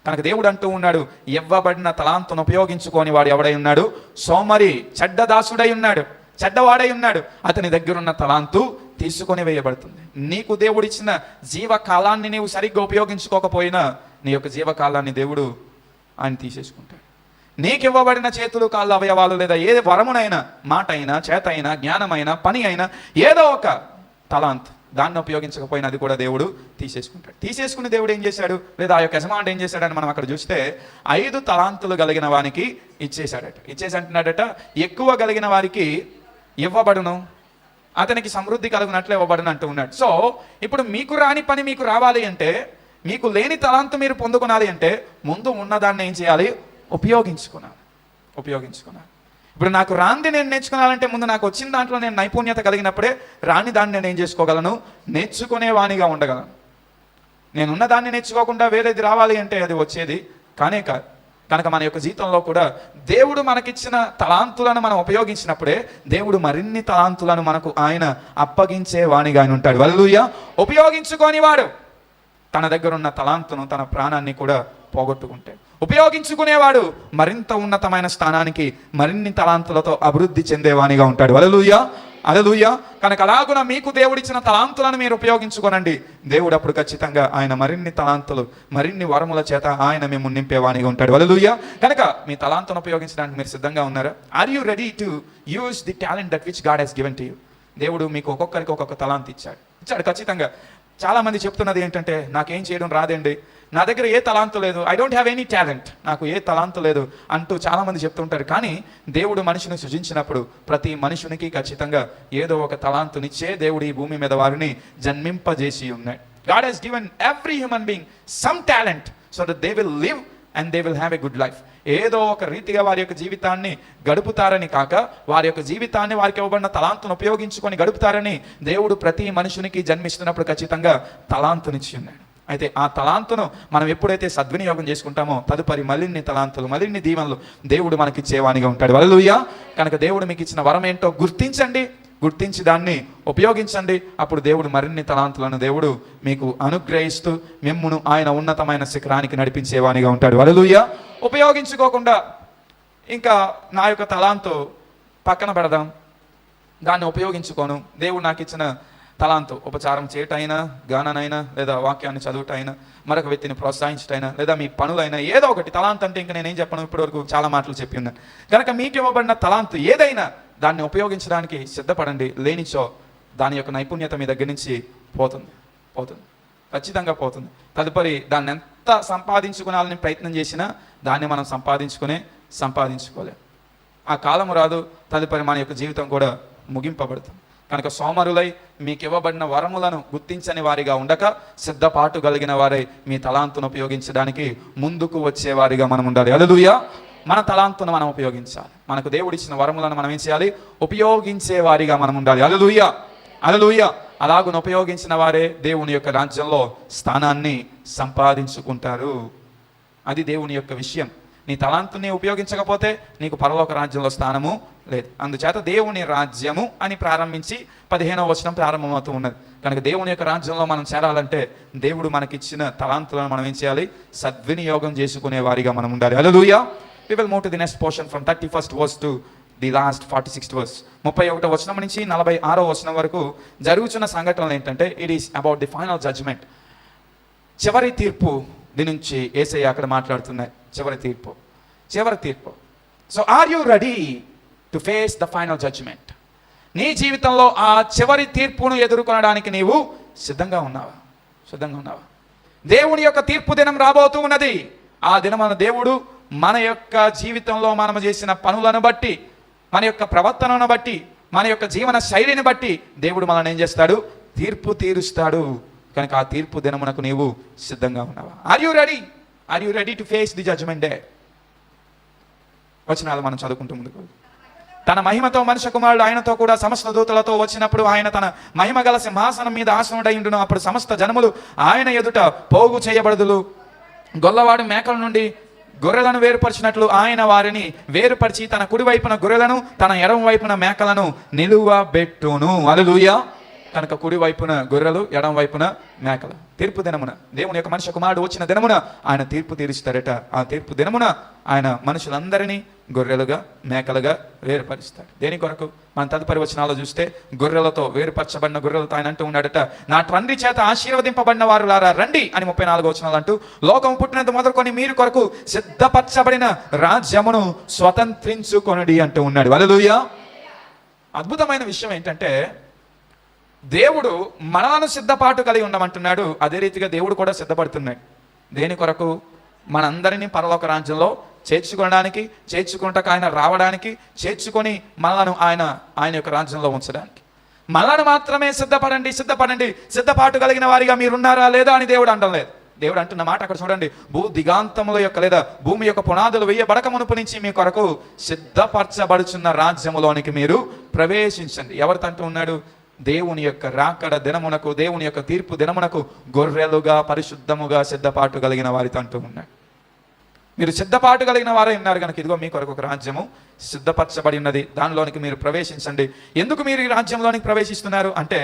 కనుక దేవుడు అంటూ ఉన్నాడు, ఇవ్వబడిన తలాంతును ఉపయోగించుకొని వాడు ఎవడై ఉన్నాడు? సోమరి, చెడ్డదాసుడై ఉన్నాడు, చెడ్డవాడై ఉన్నాడు. అతని దగ్గరున్న తలాంతు తీసుకొని వేయబడుతుంది. నీకు దేవుడిచ్చిన జీవకాలాన్ని నీవు సరిగ్గా ఉపయోగించుకోకపోయినా నీ యొక్క జీవకాలాన్ని దేవుడు ఆయన తీసేసుకుంటాడు. నీకు ఇవ్వబడిన చేతులు, కాళ్ళు, అవయవాలు లేదా ఏ వరమునైనా, మాట అయినా, చేత అయినా, జ్ఞానమైనా, పని అయినా, ఏదో ఒక తలాంత్ దాన్ని ఉపయోగించకపోయినా అది కూడా దేవుడు తీసేసుకుంటాడు. తీసుకుని దేవుడు ఏం చేశాడు, లేదా ఆ యొక్క యజమానుడు ఏం చేశాడని మనం అక్కడ చూస్తే 5 తలాంతులు కలిగిన వానికి ఇచ్చేసి అంటున్నాడట, ఎక్కువ కలిగిన వారికి ఇవ్వబడును, అతనికి సమృద్ధి కలుగునట్లు ఇవ్వబడును అంటూ ఉన్నాడు. సో ఇప్పుడు మీకు రాని పని మీకు రావాలి అంటే, మీకు లేని తలాంతు మీరు పొందుకోవాలి అంటే ముందు ఉన్నదాన్ని ఏం చేయాలి? ఉపయోగించుకున్నాను. ఇప్పుడు నాకు రాంది నేను నేర్చుకోవాలంటే ముందు నాకు వచ్చిన దాంట్లో నేను నైపుణ్యత కలిగినప్పుడే రాని దాన్ని నేను ఏం చేసుకోగలను? నేర్చుకునే వాణిగా ఉండగలను. నేనున్న దాన్ని నేర్చుకోకుండా వేరేది రావాలి అంటే అది వచ్చేది కానే కాదు. కనుక మన యొక్క జీవితంలో కూడా దేవుడు మనకిచ్చిన తలాంతులను మనం ఉపయోగించినప్పుడే దేవుడు మరిన్ని తలాంతులను మనకు ఆయన అప్పగించే వాణిగా ఆయన ఉంటాడు. హల్లెలూయా. ఉపయోగించుకోని వాడు తన దగ్గర ఉన్న తలాంతును, తన ప్రాణాన్ని కూడా పోగొట్టుకుంటాడు. ఉపయోగించుకునేవాడు మరింత ఉన్నతమైన స్థానానికి మరిన్ని తలాంతులతో అభివృద్ధి చెందేవానిగా ఉంటాడు. హల్లెలూయా. కనుక అలాగున మీకు దేవుడిచ్చిన తలాంతులను మీరు ఉపయోగించుకోనండి. దేవుడు అప్పుడు ఖచ్చితంగా ఆయన మరిన్ని తలాంతులు, మరిన్ని వరముల చేత ఆయన మేము నింపేవానిగా ఉంటాడు. హల్లెలూయా. కనుక మీ తలాంతును ఉపయోగించడానికి మీరు సిద్ధంగా ఉన్నారా? Are you ready to use the talent that which God has given to you? దేవుడు మీకు ఒక్కొక్కరికి ఒక్కొక్క తలాంత్ ఇచ్చాడు ఖచ్చితంగా. చాలా మంది చెప్తున్నది ఏంటంటే, నాకేం చేయడం రాదండి, నా దగ్గర ఏ తలాంతు లేదు, I don't have any talent, నాకు ఏ తలాంతు లేదు అంటూ చాలా మంది చెప్తుంటారు. కానీ దేవుడు మనిషిని సృజించినప్పుడు ప్రతి మనుషునికి ఖచ్చితంగా ఏదో ఒక తలాంతునిచ్చే దేవుడు ఈ భూమి మీద వారిని జన్మింపజేసి ఉన్నాడు. God has given every human being some talent so that they will live and they will have a good life. ఏదో ఒక రీతిగా వారి యొక్క జీవితాన్ని గడుపుతారని కాక, వారి యొక్క జీవితాన్ని వారికి ఇవ్వబడిన తలాంతును ఉపయోగించుకొని గడుపుతారని దేవుడు ప్రతి మనుషునికి జన్మిస్తున్నప్పుడు ఖచ్చితంగా తలాంతునిచ్చి ఉన్నాడు. అయితే ఆ తలాంతును మనం ఎప్పుడైతే సద్వినియోగం చేసుకుంటామో తదుపరి మరిన్ని తలాంతులు, మరిన్ని దీవెనలు దేవుడు మనకిచ్చేవానిగా ఉంటాడు. హల్లెలూయా. కనుక దేవుడు మీకు ఇచ్చిన వరం ఏంటో గుర్తించండి, గుర్తించి దాన్ని ఉపయోగించండి. అప్పుడు దేవుడు మరిన్ని తలాంతులను దేవుడు మీకు అనుగ్రహిస్తూ మిమ్మును ఆయన ఉన్నతమైన శిఖరానికి నడిపించేవానిగా ఉంటాడు. హల్లెలూయా. ఉపయోగించుకోకుండా ఇంకా నా యొక్క తలాంతు పక్కన పెడదాం, దాన్ని ఉపయోగించుకోను, దేవుడు నాకు ఇచ్చిన తలాంతు ఉపచారం చేయటైనా, గాననైనా, లేదా వాక్యాన్ని చదువుటైనా, మరొక వ్యక్తిని ప్రోత్సహించటైనా, లేదా మీ పనులైనా ఏదో ఒకటి. తలాంత్ అంటే ఇంకా నేనేం చెప్పను, ఇప్పటివరకు చాలా మాటలు చెప్పి ఉన్నాను. కనుక మీకు ఇవ్వబడిన తలాంతు ఏదైనా దాన్ని ఉపయోగించడానికి సిద్ధపడండి. లేనిచో దాని యొక్క నైపుణ్యత మీ దగ్గర నుంచి పోతుంది, ఖచ్చితంగా పోతుంది. తదుపరి దాన్ని ఎంత సంపాదించుకోవాలని ప్రయత్నం చేసినా దాన్ని మనం సంపాదించుకోలేం. ఆ కాలము రాదు, తదుపరి మన యొక్క జీవితం కూడా ముగింపబడుతుంది. కనుక సోమరులై మీకు ఇవ్వబడిన వరములను గుర్తించని వారిగా ఉండక సిద్ధపాటు కలిగిన వారై మీ తలాంతును ఉపయోగించడానికి ముందుకు వచ్చేవారిగా మనం ఉండాలి. హల్లెలూయా. మన తలాంతును మనం ఉపయోగించాలి. మనకు దేవుడిచ్చిన వరములను మనం ఏం చేయాలి? ఉపయోగించే వారిగా మనం ఉండాలి. హల్లెలూయా, హల్లెలూయా. అలాగును ఉపయోగించిన వారే దేవుని యొక్క రాజ్యంలో స్థానాన్ని సంపాదించుకుంటారు. అది దేవుని యొక్క విషయం. నీ తలాంతుని ఉపయోగించకపోతే నీకు పరలోక రాజ్యంలో స్థానము లేదు. అందుచేత దేవుని రాజ్యము అని ప్రారంభించి 15వ వచనం ప్రారంభమవుతూ ఉన్నది. కనుక దేవుని యొక్క రాజ్యంలో మనం చేరాలంటే దేవుడు మనకిచ్చిన తలాంతులను మనం ఏం చేయాలి? సద్వినియోగం చేసుకునే వారిగా మనం ఉండాలి. హల్లెలూయా. We will move to the next portion from 31st verse to the last 46th verse. 31వ వచనం నుంచి 46వ వచనం వరకు జరుగుతున్న సంఘటనలు ఏంటంటే, it is about the final judgement. చివరి తీర్పు దీని నుంచి యేసయ్య అక్కడ మాట్లాడుతున్నాయి. చివరి తీర్పు. So are you ready to face the final judgement? నీ జీవితంలో ఆ చివరి తీర్పును ఎదుర్కొనడానికి నీవు సిద్ధంగా ఉన్నావా? దేవుని యొక్క తీర్పు దినం రాబోతూ ఉన్నది. ఆ దినమున దేవుడు మన యొక్క జీవితంలో మనం చేసిన పనులను బట్టి, మన యొక్క ప్రవర్తనను బట్టి, మన యొక్క జీవన శైలిని బట్టి దేవుడు మనల్ని ఏం చేస్తాడు? తీర్పు తీరుస్తాడు. కనుక ఆ తీర్పు దినమునకు నీవు సిద్ధంగా ఉన్నావా? Are you ready to face the judgement day? వచనాలు మనం చదువుకుంటూ ముందుకు. తన మహిమతో మనుష్య కుమారుడు ఆయనతో కూడా సమస్త దూతలతో వచ్చినప్పుడు ఆయన తన మహిమ గల సింహాసనం మీద ఆసనుడైండును. అప్పుడు సమస్త జనములు ఆయన ఎదుట పోగు చేయబడుదులు. గొల్లవాడు మేకల నుండి గొర్రెలను వేరుపరిచినట్లు ఆయన వారిని వేరుపరిచి తన కుడి వైపున గొర్రెలను, తన ఎడమ వైపున మేకలను నిలువబెట్టును. హల్లెలూయా. కనుక కుడి వైపున గొర్రెలు, ఎడమ వైపున మేకలు. తీర్పు దినమున దేవుని యొక్క మనుష్య కుమారుడు వచ్చిన దినమున ఆయన తీర్పు తీరుస్తాడట. ఆ తీర్పు దినమున ఆయన మనుషులందరినీ గొర్రెలుగా, మేకలుగా వేరుపరుస్తాడు. దేని కొరకు? మన తదుపరి వచనాల్లో చూస్తే గొర్రెలతో వేరుపరచబడిన గొర్రెలతో ఆయన అంటూ ఉన్నాడట, నా తండ్రి చేత ఆశీర్వదింపబడిన వారులారా రండి అని 34వ వచనాలు అంటూ, లోకం పుట్టినంత మొదలుకొని మీరు కొరకు సిద్ధపరచబడిన రాజ్యమును స్వతంత్రించుకొనుడి అంటూ ఉన్నాడు. హల్లెలూయా. అద్భుతమైన విషయం ఏంటంటే, దేవుడు మనలను సిద్ధపాటు కలిగి ఉండమంటున్నాడు. అదే రీతిగా దేవుడు కూడా సిద్ధపడుతున్నాడు. దేని కొరకు? మనందరినీ పరలోక రాజ్యంలో చేర్చుకుంటకు ఆయన రావడానికి, చేర్చుకొని మనలను ఆయన యొక్క రాజ్యంలో ఉంచడానికి. మనలను మాత్రమే సిద్ధపడండి, సిద్ధపాటు కలిగిన వారిగా మీరున్నారా లేదా అని దేవుడు అనడం లేదు. దేవుడు అంటున్న మాట అక్కడ చూడండి, దిగాంతముల యొక్క లేదా భూమి యొక్క పునాదులు వేయబడక మునుపు నుంచి మీ కొరకు సిద్ధపరచబడుచున్న రాజ్యములోనికి మీరు ప్రవేశించండి. ఎవరితో అంటూ ఉన్నాడు? దేవుని యొక్క రాకడ దినమునకు, దేవుని యొక్క తీర్పు దినమునకు గొర్రెలుగా, పరిశుద్ధముగా సిద్ధపాటు కలిగిన వారితో అంటూ ఉన్నాడు. మీరు సిద్ధపాటు కలిగిన వారే ఉన్నారు కనుక ఇదిగో మీ కొరకు ఒక రాజ్యము సిద్ధపరచబడి ఉన్నది, దానిలోనికి మీరు ప్రవేశించండి. ఎందుకు మీరు ఈ రాజ్యంలోనికి ప్రవేశిస్తున్నారు అంటే,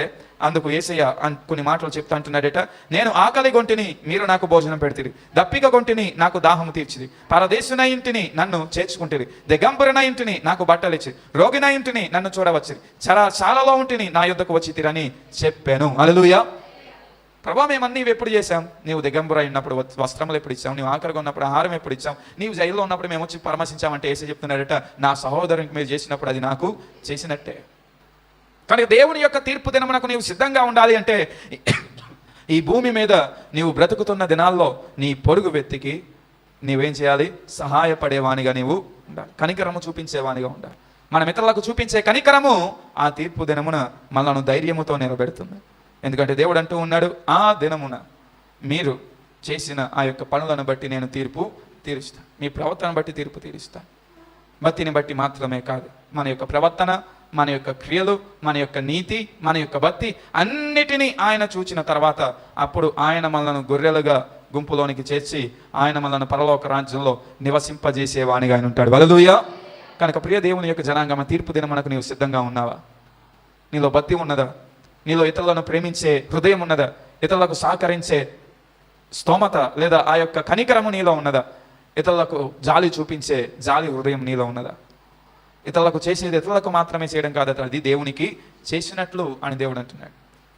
అందుకు యేసయ్య కొన్ని మాటలు చెప్తా అంటున్నాడట, నేను ఆకలి గొంటిని మీరు నాకు భోజనం పెడితిరి, దప్పిక గొంటిని నాకు దాహము తీర్చిది, పరదేశున ఇంటిని నన్ను చేర్చుకుంటిరి, దిగంబరున ఇంటిని నాకు బట్టలిచ్చి, రోగిన ఇంటిని నన్ను చూడవచ్చిరి, చెరసాలలో ఉంటిని నా యొద్దకు వచ్చితిరని చెప్పాను. హల్లెలూయా. ప్రభా, మేమన్నీ ఎప్పుడు చేశాం? నీవు దిగంబర అయినప్పుడు వస్త్రములు ఎప్పుడు ఇచ్చాం? నీవు ఆకలిగా ఉన్నప్పుడు ఆహారం ఎప్పుడు ఇచ్చాం? నీవు జైల్లో ఉన్నప్పుడు మేము వచ్చి పరామర్శించామంటే యేసు చెప్తున్నాడట, నా సహోదరునికి మీరు చేసినప్పుడు అది నాకు చేసినట్టే. కనుక దేవుని యొక్క తీర్పు దినమునకు నీవు సిద్ధంగా ఉండాలి అంటే, ఈ భూమి మీద నీవు బ్రతుకుతున్న దినాల్లో నీ పొరుగు వ్యక్తికి నీవేం చేయాలి? సహాయపడేవానిగా నీవు ఉండాలి, కనికరము చూపించేవానిగా ఉండాలి. మన ఇతరులకు చూపించే కనికరము ఆ తీర్పు దినమున మనను ధైర్యముతో నిలబెడుతుంది. ఎందుకంటే దేవుడు అంటూ ఉన్నాడు, ఆ దినమున మీరు చేసిన ఆ యొక్క పనులను బట్టి నేను తీర్పు తీరుస్తాను, మీ ప్రవర్తన బట్టి తీర్పు తీరుస్తాను. భక్తిని బట్టి మాత్రమే కాదు, మన యొక్క ప్రవర్తన, మన యొక్క క్రియలు, మన యొక్క నీతి, మన యొక్క భక్తి అన్నిటినీ ఆయన చూచిన తర్వాత అప్పుడు ఆయన మనలను గొర్రెలుగా గుంపులోనికి చేర్చి ఆయన మనలను పరలోక రాజ్యంలో నివసింపజేసేవానిగా ఆయన ఉంటాడు. హల్లెలూయా. కనుక ప్రియ దేవుని యొక్క జనాంగమ, తీర్పు దినమునకు నీవు సిద్ధంగా ఉన్నావా? నీలో భక్తి ఉన్నదా? నీలో ఇతరులను ప్రేమించే హృదయం ఉన్నదా? ఇతరులకు సహకరించే స్తోమత లేదా ఆ యొక్క కనికరము నీలో ఉన్నదా? ఇతరులకు జాలి చూపించే జాలి హృదయం నీలో ఉన్నదా? ఇతరులకు చేసేది ఇతరులకు మాత్రమే చేయడం కాదు, అది దేవునికి చేసినట్లు అని దేవుడు అంటున్నాడు.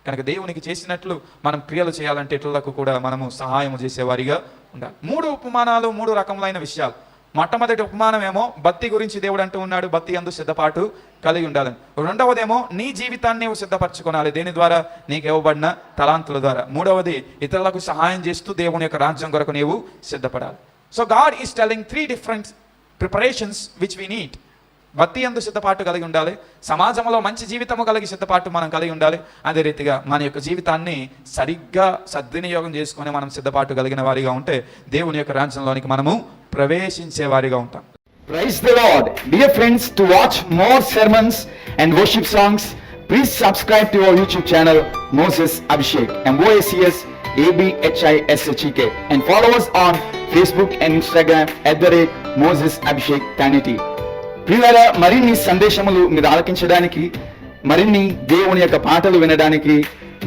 కనుక దేవునికి చేసినట్లు మనం క్రియలు చేయాలంటే ఇతరులకు కూడా మనము సహాయం చేసేవారిగా ఉండాలి. 3 ఉపమానాలు 3 రకములైన విషయాలు. మొట్టమొదటి ఉపమానం ఏమో భక్తి గురించి దేవుడు అంటూ ఉన్నాడు, భక్తి అందు సిద్ధపాటు కలిగి ఉండాలని. రెండవదేమో నీ జీవితాన్ని నీవు సిద్ధపరచుకోవాలి, దేని ద్వారా? నీకు ఇవ్వబడిన తలాంతుల ద్వారా. మూడవది ఇతరులకు సహాయం చేస్తూ దేవుని యొక్క రాజ్యం కొరకు నీవు సిద్ధపడాలి. So God is telling 3 different preparations which we need. భక్తి అందు సిద్ధపాటు కలిగి ఉండాలి, సమాజంలో మంచి జీవితము కలిగి సిద్ధపాటు మనం కలిగి ఉండాలి. అదే రీతిగా మన యొక్క జీవితాన్ని సరిగ్గా సద్వినియోగం చేసుకొని మనం సిద్ధపాటు కలిగిన వారిగా ఉంటే దేవుని యొక్క రాజ్యంలోనికి మనము ప్రవేశించే వారిగా ఉంటాం. Praise the Lord. Dear friends, to watch more sermons and worship songs, please subscribe to our YouTube channel Moses Abhishek, MOSES ABHISHEK, and follow us on Facebook and Instagram @Moses Abhishek Tanity. ప్రియులారా, మరిన్ని సందేశములు మీరు ఆలకించడానికి, మరిన్ని దేవుని యొక్క పాటలు వినడానికి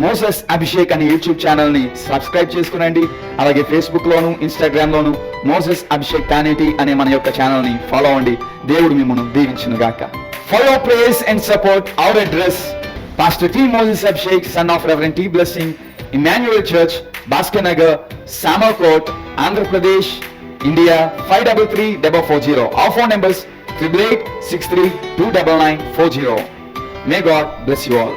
Moses Abhishek అనే YouTube ఛానల్ని సబ్స్క్రైబ్ చేసుకునండి. అలాగే ఫేస్బుక్లోను ఇన్స్టాగ్రామ్లోను మోసెస్ అభిషేక్ టానిటీ అనే మన యొక్క ఛానల్ని ఫాలో అవ్వండి. దేవుడు మిమ్మల్ని దీవించును గాక. For your prayers and support, our address Pastor T. Moses Abhishek, son of Reverend T. Blessing, Emmanuel Church, Bhaskar Nagar, Samarkot, Andhra Pradesh, India 533440. Our phone numbers 8883 29940. May God bless you all.